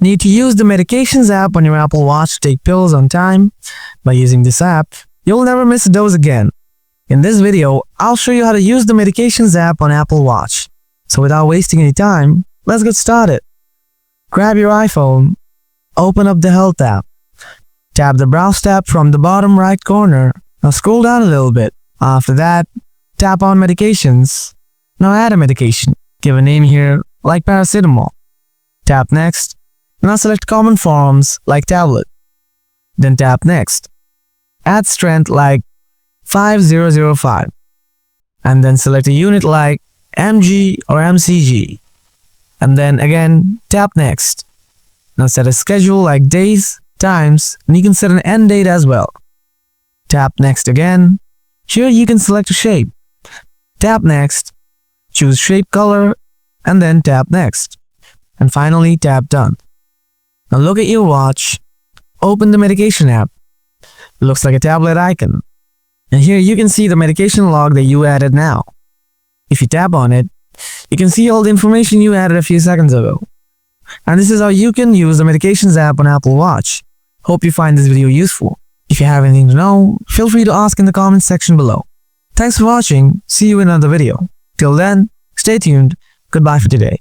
Need to use the Medications app on your Apple Watch to take pills on time? By using this app, you'll never miss a dose again. In this video, I'll show you how to use the Medications app on Apple Watch. So without wasting any time, let's get started. Grab your iPhone, open up the Health app. Tap the Browse tab from the bottom right corner. Now scroll down a little bit. After that, tap on Medications. Now add a medication. Give a name here, like paracetamol. Tap Next. Now select common forms like tablet. Then tap Next. Add strength like 5005. And then select a unit like mg or mcg. And then again, tap Next. Now set a schedule like days, times, and you can set an end date as well. Tap Next again. Here you can select a shape. Tap Next. Choose shape color, and then tap Next. And finally, tap Done. Now look at your watch. Open the Medication app. It looks like a tablet icon. And here you can see the medication log that you added now. If you tap on it, you can see all the information you added a few seconds ago. And this is how you can use the Medications app on Apple Watch. Hope you find this video useful. If you have anything to know, feel free to ask in the comments section below. Thanks for watching. See you in another video. Till then, stay tuned. Goodbye for today.